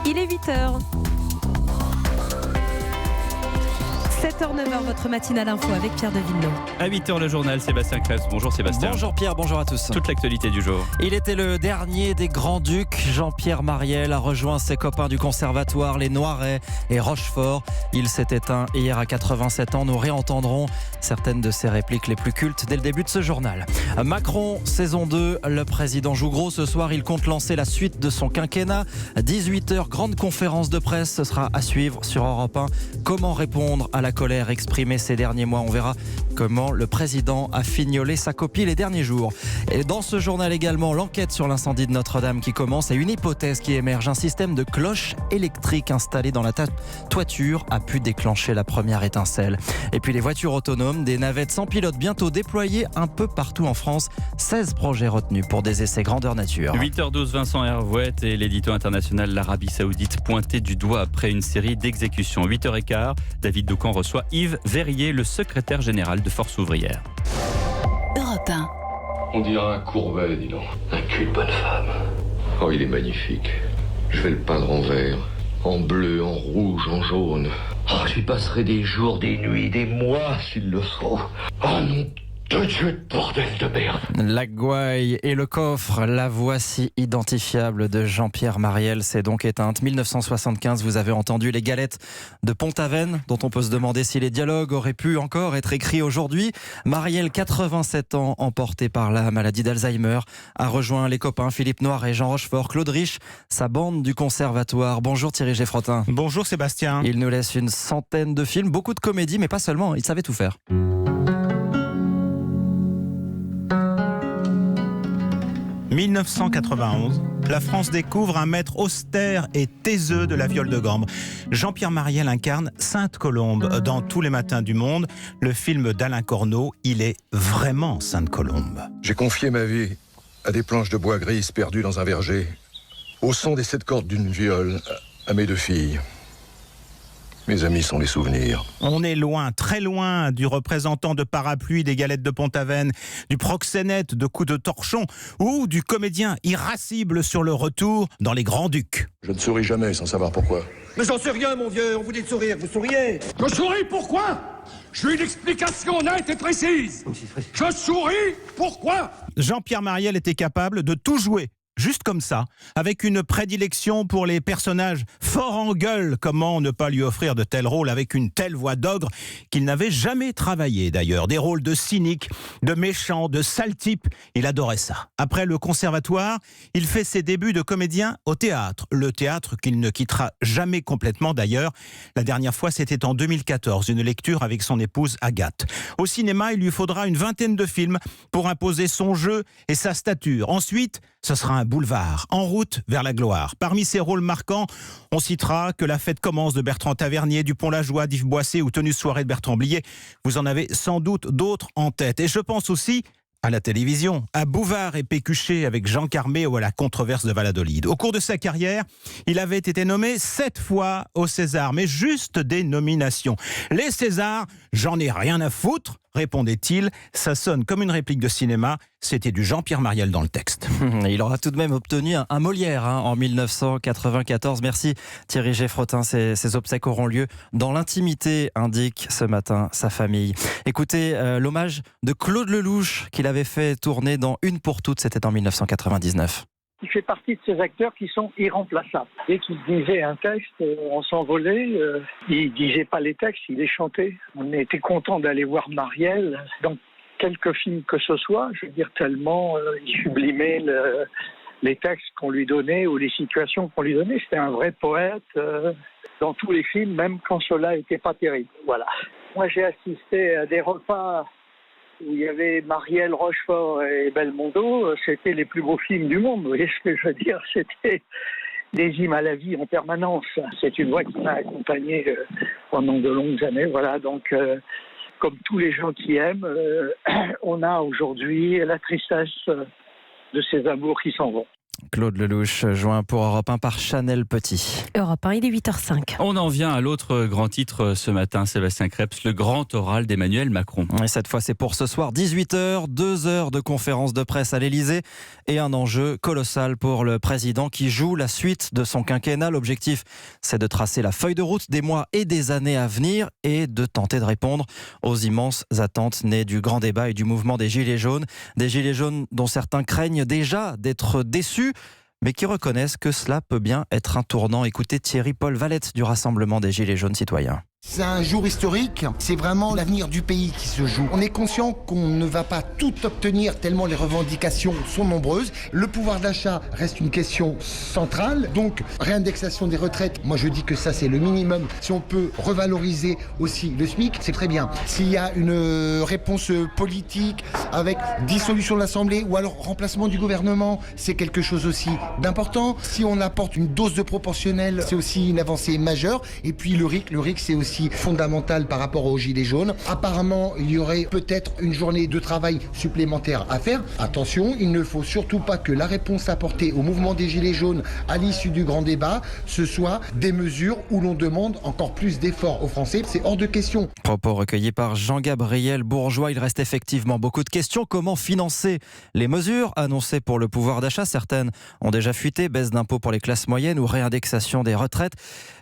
Il est 8h. 7h-9h, votre matinale info avec Pierre de Villeneuve. À 8h, le journal, Sébastien Cresse. Bonjour Sébastien. Bonjour Pierre, bonjour à tous. Toute l'actualité du jour. Il était le dernier des Grands-Ducs. Jean-Pierre Marielle a rejoint ses copains du conservatoire, les Noiret et Rochefort. Il s'est éteint hier à 87 ans. Nous réentendrons certaines de ses répliques les plus cultes dès le début de ce journal. Macron, saison 2. Le président joue gros ce soir. Il compte lancer la suite de son quinquennat. 18h, grande conférence de presse. Ce sera à suivre sur Europe 1. Comment répondre à la colère exprimée ces derniers mois? On verra comment le président a fignolé sa copie les derniers jours. Et dans ce journal également, l'enquête sur l'incendie de Notre-Dame qui commence et une hypothèse qui émerge. Un système de cloches électriques installé dans la toiture a pu déclencher la première étincelle. Et puis les voitures autonomes, des navettes sans pilote bientôt déployées un peu partout en France. 16 projets retenus pour des essais grandeur nature. 8h12, Vincent Hervouette et l'édito international l'Arabie Saoudite pointé du doigt après une série d'exécutions. 8h15, David Doucan reçoit Yves Verrier, le secrétaire général de Force ouvrière. Europe 1. On dirait un Courbet, dis donc. Un cul de bonne femme. Oh, il est magnifique. Je vais le peindre en vert, en bleu, en rouge, en jaune. Oh, j'y passerai des jours, des nuits, des mois s'il le faut. Oh non de Dieu, bordel de merde. La gouaille et le coffre, la voici identifiable de Jean-Pierre Marielle s'est donc éteinte. 1975, vous avez entendu les galettes de Pont-Aven, dont on peut se demander si les dialogues auraient pu encore être écrits aujourd'hui. Marielle, 87 ans, emporté par la maladie d'Alzheimer, a rejoint les copains Philippe Noiret et Jean Rochefort, Claude Rich, sa bande du conservatoire. Bonjour Thierry Geffrotin. Bonjour Sébastien. Il nous laisse une centaine de films, beaucoup de comédies, mais pas seulement, il savait tout faire. 1991, la France découvre un maître austère et taiseux de la viole de gambe. Jean-Pierre Marielle incarne Sainte-Colombe dans Tous les matins du monde. Le film d'Alain Corneau, il est vraiment Sainte-Colombe. J'ai confié ma vie à des planches de bois grises perdues dans un verger, au son des 7 cordes d'une viole, à mes 2 filles. Mes amis sont les souvenirs. On est loin, très loin du représentant de parapluie des galettes de Pont-Aven, du proxénète de coups de torchon ou du comédien irascible sur le retour dans Les Grands-Ducs. Je ne souris jamais sans savoir pourquoi. Mais j'en sais rien, mon vieux, on vous dit de sourire, vous souriez. Je souris pourquoi? Je veux une explication nette et précise. Je souris pourquoi? Jean-Pierre Marielle était capable de tout jouer. Juste comme ça, avec une prédilection pour les personnages forts en gueule. Comment ne pas lui offrir de tels rôles avec une telle voix d'ogre qu'il n'avait jamais travaillé d'ailleurs. Des rôles de cynique, de méchant, de sale type. Il adorait ça. Après le conservatoire, il fait ses débuts de comédien au théâtre. Le théâtre qu'il ne quittera jamais complètement d'ailleurs. La dernière fois, c'était en 2014, une lecture avec son épouse Agathe. Au cinéma, il lui faudra une vingtaine de films pour imposer son jeu et sa stature. Ensuite, ce sera un boulevard, en route vers la gloire. Parmi ses rôles marquants, on citera Que la fête commence de Bertrand Tavernier, Dupont-la-Joie d'Yves Boisset ou Tenue soirée de Bertrand Blier. Vous en avez sans doute d'autres en tête. Et je pense aussi à la télévision, à Bouvard et Pécuchet avec Jean Carmé ou à la controverse de Valladolid. Au cours de sa carrière, il avait été nommé 7 fois au César, mais juste des nominations. Les Césars, j'en ai rien à foutre, répondait-il. Ça sonne comme une réplique de cinéma. C'était du Jean-Pierre Marielle dans le texte. Il aura tout de même obtenu un Molière en 1994. Merci Thierry Geffrotin. Ces obsèques auront lieu dans l'intimité, indique ce matin sa famille. Écoutez l'hommage de Claude Lelouch qu'il avait fait tourner dans Une pour toutes. C'était en 1999. Il fait partie de ces acteurs qui sont irremplaçables. Dès qu'il disait un texte, on s'envolait. Il disait pas les textes, il les chantait. On était content d'aller voir Marielle dans quelques films que ce soit. Je veux dire, tellement il sublimait les textes qu'on lui donnait ou les situations qu'on lui donnait. C'était un vrai poète dans tous les films, même quand cela n'était pas terrible. Voilà. Moi, j'ai assisté à des repas où il y avait Marielle, Rochefort et Belmondo. C'était les plus beaux films du monde. Vous voyez ce que je veux dire? C'était des hymnes à la vie en permanence. C'est une voix qui m'a accompagné pendant de longues années. Voilà, donc comme tous les gens qui aiment, on a aujourd'hui la tristesse de ces amours qui s'en vont. Claude Lelouch, joint pour Europe 1 par Chanel Petit. Europe 1, il est 8h05. On en vient à l'autre grand titre ce matin, Sébastien Krebs, le grand oral d'Emmanuel Macron. Et cette fois, c'est pour ce soir, 18h, 2 heures de conférence de presse à l'Elysée et un enjeu colossal pour le président qui joue la suite de son quinquennat. L'objectif, c'est de tracer la feuille de route des mois et des années à venir et de tenter de répondre aux immenses attentes nées du grand débat et du mouvement des Gilets jaunes. Des Gilets jaunes dont certains craignent déjà d'être déçus, mais qui reconnaissent que cela peut bien être un tournant. Écoutez Thierry-Paul Valette du Rassemblement des Gilets jaunes citoyens. C'est un jour historique, c'est vraiment l'avenir du pays qui se joue. On est conscient qu'on ne va pas tout obtenir tellement les revendications sont nombreuses. Le pouvoir d'achat reste une question centrale, donc réindexation des retraites, moi je dis que ça c'est le minimum. Si on peut revaloriser aussi le SMIC, c'est très bien. S'il y a une réponse politique avec dissolution de l'Assemblée ou alors remplacement du gouvernement, c'est quelque chose aussi d'important. Si on apporte une dose de proportionnel, c'est aussi une avancée majeure. Et puis le RIC c'est aussi fondamental par rapport aux Gilets jaunes. Apparemment, il y aurait peut-être une journée de travail supplémentaire à faire. Attention, il ne faut surtout pas que la réponse apportée au mouvement des Gilets jaunes à l'issue du grand débat, ce soit des mesures où l'on demande encore plus d'efforts aux Français. C'est hors de question. Propos recueillis par Jean-Gabriel Bourgeois. Il reste effectivement beaucoup de questions. Comment financer les mesures annoncées pour le pouvoir d'achat? Certaines ont déjà fuité, baisse d'impôts pour les classes moyennes ou réindexation des retraites.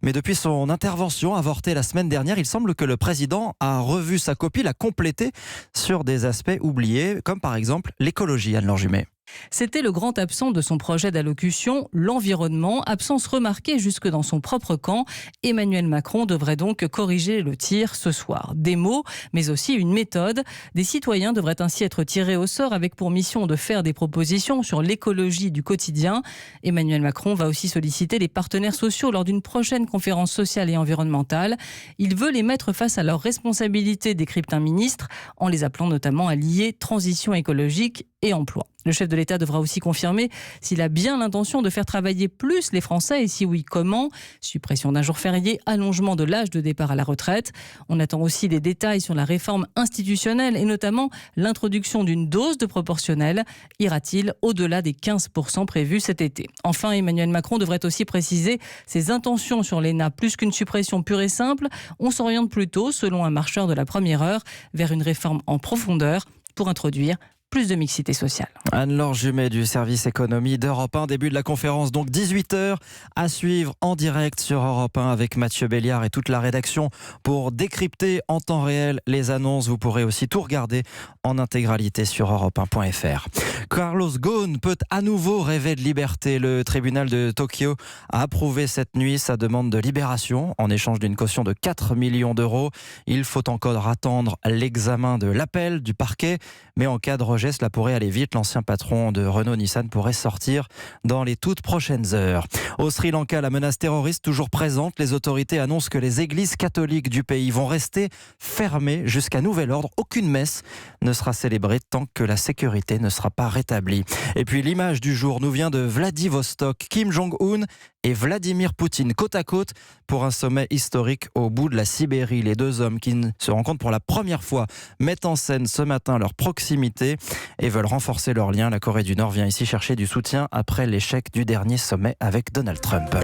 Mais depuis son intervention avortée la semaine dernière, il semble que le président a revu sa copie, l'a complétée sur des aspects oubliés, comme par exemple l'écologie, Anne-Laure Jumet. C'était le grand absent de son projet d'allocution, l'environnement, absence remarquée jusque dans son propre camp. Emmanuel Macron devrait donc corriger le tir ce soir. Des mots, mais aussi une méthode. Des citoyens devraient ainsi être tirés au sort avec pour mission de faire des propositions sur l'écologie du quotidien. Emmanuel Macron va aussi solliciter les partenaires sociaux lors d'une prochaine conférence sociale et environnementale. Il veut les mettre face à leurs responsabilités, décrypte un ministre, en les appelant notamment à lier transition écologique et emploi. Le chef de l'État devra aussi confirmer s'il a bien l'intention de faire travailler plus les Français et si oui, comment. Suppression d'un jour férié, allongement de l'âge de départ à la retraite. On attend aussi des détails sur la réforme institutionnelle et notamment l'introduction d'une dose de proportionnelle. Ira-t-il au-delà des 15% prévus cet été? Enfin, Emmanuel Macron devrait aussi préciser ses intentions sur l'ENA. Plus qu'une suppression pure et simple, on s'oriente plutôt, selon un marcheur de la première heure, vers une réforme en profondeur pour introduire plus de mixité sociale. Anne-Laure Jumet du service économie d'Europe 1. Début de la conférence, donc 18h, à suivre en direct sur Europe 1 avec Mathieu Béliard et toute la rédaction pour décrypter en temps réel les annonces. Vous pourrez aussi tout regarder en intégralité sur europe1.fr. Carlos Ghosn peut à nouveau rêver de liberté. Le tribunal de Tokyo a approuvé cette nuit sa demande de libération en échange d'une caution de 4 millions d'euros. Il faut encore attendre l'examen de l'appel du parquet, mais en cas de rejet, cela pourrait aller vite. L'ancien patron de Renault-Nissan pourrait sortir dans les toutes prochaines heures. Au Sri Lanka, la menace terroriste toujours présente. Les autorités annoncent que les églises catholiques du pays vont rester fermées jusqu'à nouvel ordre. Aucune messe ne sera célébrée tant que la sécurité ne sera pas rétablie. Et puis l'image du jour nous vient de Vladivostok. Kim Jong-un et Vladimir Poutine côte à côte pour un sommet historique au bout de la Sibérie. Les deux hommes qui se rencontrent pour la première fois mettent en scène ce matin leur proximité et veulent renforcer leurs liens. La Corée du Nord vient ici chercher du soutien après l'échec du dernier sommet avec Donald Trump.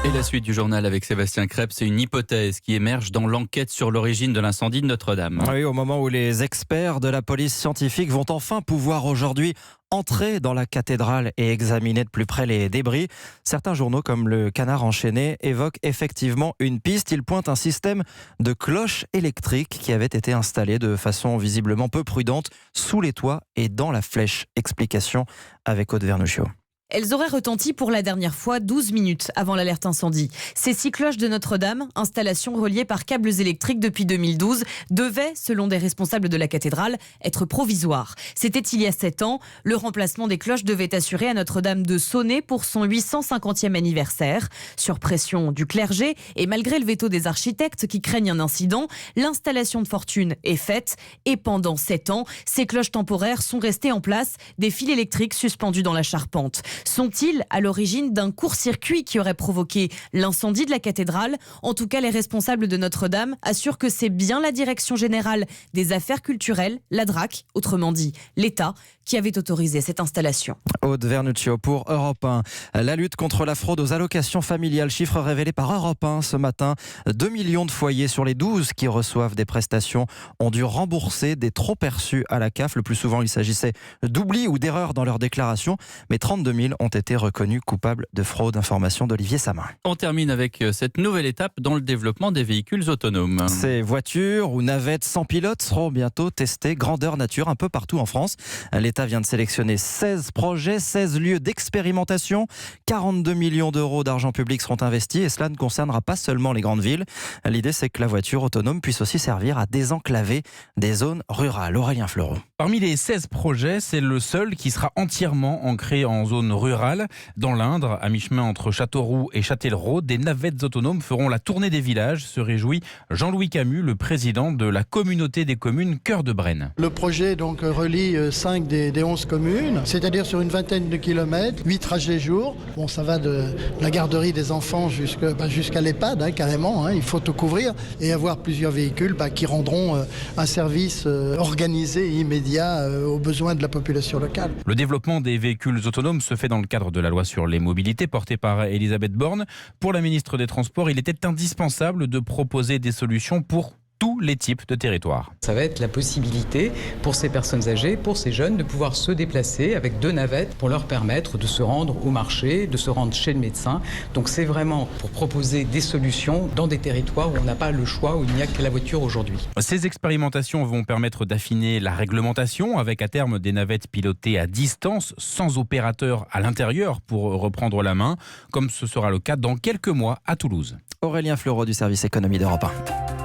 Et la suite du journal avec Sébastien Krebs, c'est une hypothèse qui émerge dans l'enquête sur l'origine de l'incendie de Notre-Dame. Oui, au moment où les experts de la police scientifique vont enfin pouvoir aujourd'hui entrer dans la cathédrale et examiner de plus près les débris. Certains journaux, comme le Canard enchaîné, évoquent effectivement une piste. Ils pointent un système de cloches électriques qui avait été installé de façon visiblement peu prudente sous les toits et dans la flèche. Explication avec Aude Vernouchiot. Elles auraient retenti pour la dernière fois 12 minutes avant l'alerte incendie. Ces 6 cloches de Notre-Dame, installation reliée par câbles électriques depuis 2012, devaient, selon des responsables de la cathédrale, être provisoires. C'était il y a 7 ans. Le remplacement des cloches devait assurer à Notre-Dame de sonner pour son 850e anniversaire. Sur pression du clergé et malgré le veto des architectes qui craignent un incident, l'installation de fortune est faite. Et pendant 7 ans, ces cloches temporaires sont restées en place, des fils électriques suspendus dans la charpente. Sont-ils à l'origine d'un court-circuit qui aurait provoqué l'incendie de la cathédrale? En tout cas, les responsables de Notre-Dame assurent que c'est bien la Direction générale des affaires culturelles, la DRAC, autrement dit l'État, qui avait autorisé cette installation. Aude Vernuccio pour Europe 1. La lutte contre la fraude aux allocations familiales, chiffre révélé par Europe 1 ce matin. 2 millions de foyers sur les 12 qui reçoivent des prestations ont dû rembourser des trop perçus à la CAF. Le plus souvent, il s'agissait d'oubli ou d'erreurs dans leur déclaration. Mais 32 000 ont été reconnus coupables de fraude. Information d'Olivier Samin. On termine avec cette nouvelle étape dans le développement des véhicules autonomes. Ces voitures ou navettes sans pilote seront bientôt testées grandeur nature un peu partout en France. L'État vient de sélectionner 16 projets, 16 lieux d'expérimentation. 42 millions d'euros d'argent public seront investis et cela ne concernera pas seulement les grandes villes. L'idée, c'est que la voiture autonome puisse aussi servir à désenclaver des zones rurales. Aurélien Fleureau. Parmi les 16 projets, c'est le seul qui sera entièrement ancré en zone rurale. Dans l'Indre, à mi-chemin entre Châteauroux et Châtellerault, des navettes autonomes feront la tournée des villages, se réjouit Jean-Louis Camus, le président de la communauté des communes Cœur de Brenne. Le projet donc relie 5 des 11 communes, c'est-à-dire sur une vingtaine de kilomètres, 8 trajets jour. Bon, ça va de la garderie des enfants jusqu'à l'EHPAD, carrément. Il faut tout couvrir et avoir plusieurs véhicules qui rendront un service organisé et immédiat aux besoins de la population locale. Le développement des véhicules autonomes se fait dans le cadre de la loi sur les mobilités portée par Elisabeth Borne. Pour la ministre des Transports, il était indispensable de proposer des solutions pour tous les types de territoires. Ça va être la possibilité pour ces personnes âgées, pour ces jeunes, de pouvoir se déplacer avec 2 navettes pour leur permettre de se rendre au marché, de se rendre chez le médecin. Donc c'est vraiment pour proposer des solutions dans des territoires où on n'a pas le choix, où il n'y a que la voiture aujourd'hui. Ces expérimentations vont permettre d'affiner la réglementation avec à terme des navettes pilotées à distance, sans opérateur à l'intérieur pour reprendre la main, comme ce sera le cas dans quelques mois à Toulouse. Aurélien Fleureau du service économie d'Europe 1.